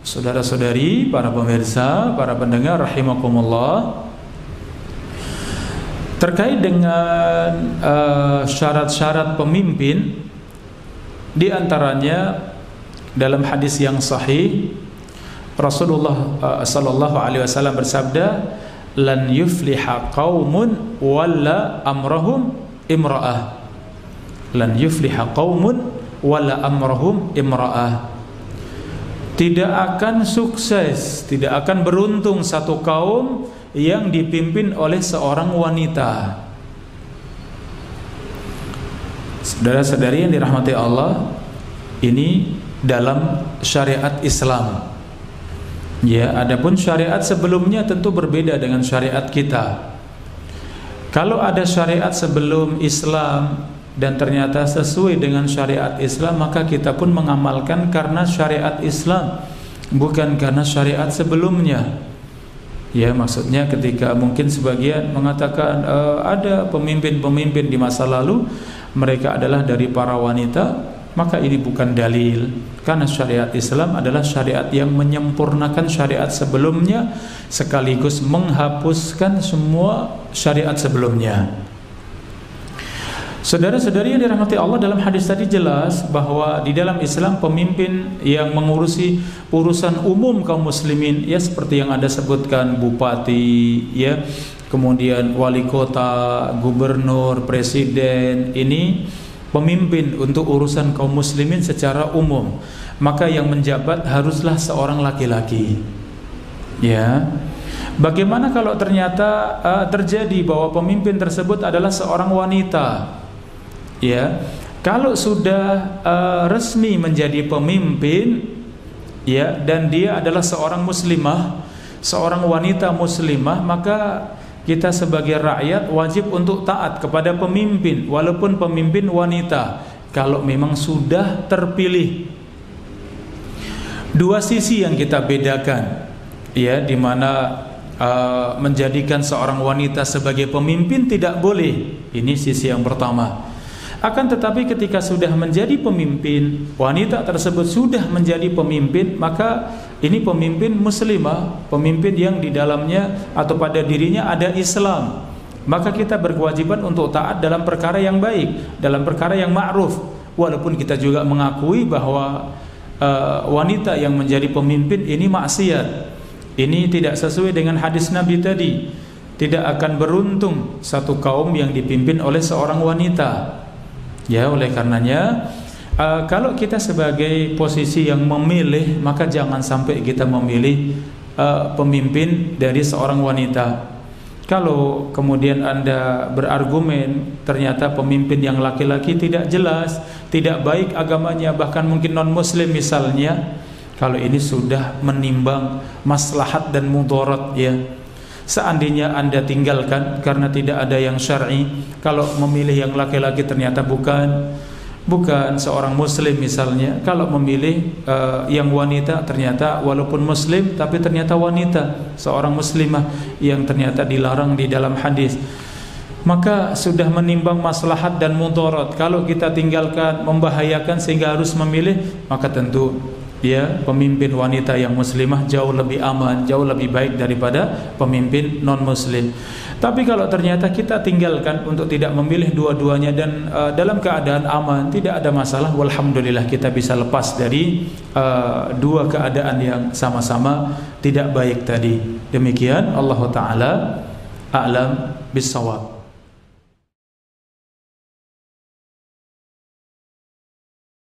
Saudara-saudari, para pemirsa, para pendengar rahimakumullah, terkait dengan syarat-syarat pemimpin, di antaranya dalam hadis yang sahih Rasulullah sallallahu alaihi wasallam bersabda, "Lan yufliha qaumun wala amrahum imra'ah." Lan yufliha qaumun wala amrahum imra'ah. Tidak akan sukses, tidak akan beruntung satu kaum yang dipimpin oleh seorang wanita. Saudara-saudari yang dirahmati Allah, ini dalam syariat Islam. Ya, adapun syariat sebelumnya tentu berbeda dengan syariat kita. Kalau ada syariat sebelum Islam dan ternyata sesuai dengan syariat Islam, maka kita pun mengamalkan karena syariat Islam, bukan karena syariat sebelumnya. Ya, maksudnya ketika mungkin sebagian mengatakan ada pemimpin-pemimpin di masa lalu mereka adalah dari para wanita, maka ini bukan dalil, karena syariat Islam adalah syariat yang menyempurnakan syariat sebelumnya sekaligus menghapuskan semua syariat sebelumnya. Saudara-saudari yang dirahmati Allah, dalam hadis tadi jelas bahwa di dalam Islam pemimpin yang mengurusi urusan umum kaum muslimin, ya seperti yang Anda sebutkan, bupati, ya, kemudian wali kota, gubernur, presiden, ini pemimpin untuk urusan kaum muslimin secara umum. Maka yang menjabat haruslah seorang laki-laki. Ya. Bagaimana kalau ternyata terjadi bahwa pemimpin tersebut adalah seorang wanita? Ya, kalau sudah resmi menjadi pemimpin, ya, dan dia adalah seorang muslimah, seorang wanita muslimah, maka kita sebagai rakyat wajib untuk taat kepada pemimpin, walaupun pemimpin wanita, kalau memang sudah terpilih. Dua sisi yang kita bedakan, ya, di mana menjadikan seorang wanita sebagai pemimpin tidak boleh. Ini sisi yang pertama. Akan tetapi ketika sudah menjadi pemimpin, wanita tersebut sudah menjadi pemimpin, maka ini pemimpin muslimah, pemimpin yang di dalamnya atau pada dirinya ada Islam. Maka kita berkewajiban untuk taat dalam perkara yang baik, dalam perkara yang ma'ruf. Walaupun kita juga mengakui bahwa wanita yang menjadi pemimpin ini maksiat. Ini tidak sesuai dengan hadis Nabi tadi. Tidak akan beruntung satu kaum yang dipimpin oleh seorang wanita. Ya, oleh karenanya kalau kita sebagai posisi yang memilih, maka jangan sampai kita memilih pemimpin dari seorang wanita. Kalau kemudian Anda berargumen ternyata pemimpin yang laki-laki tidak jelas, tidak baik agamanya, bahkan mungkin non-muslim misalnya, kalau ini sudah menimbang maslahat dan mudarat, ya. Seandainya Anda tinggalkan karena tidak ada yang syar'i, kalau memilih yang laki-laki ternyata bukan seorang muslim misalnya, kalau memilih yang wanita ternyata walaupun muslim tapi ternyata wanita, seorang muslimah yang ternyata dilarang di dalam hadis, maka sudah menimbang maslahat dan mudarat. Kalau kita tinggalkan membahayakan sehingga harus memilih, maka tentu, ya, pemimpin wanita yang muslimah jauh lebih aman, jauh lebih baik daripada pemimpin non-muslim. Tapi kalau ternyata kita tinggalkan untuk tidak memilih dua-duanya dan dalam keadaan aman, tidak ada masalah, walhamdulillah kita bisa lepas dari dua keadaan yang sama-sama tidak baik tadi. Demikian, Allah Ta'ala a'lam bissawab.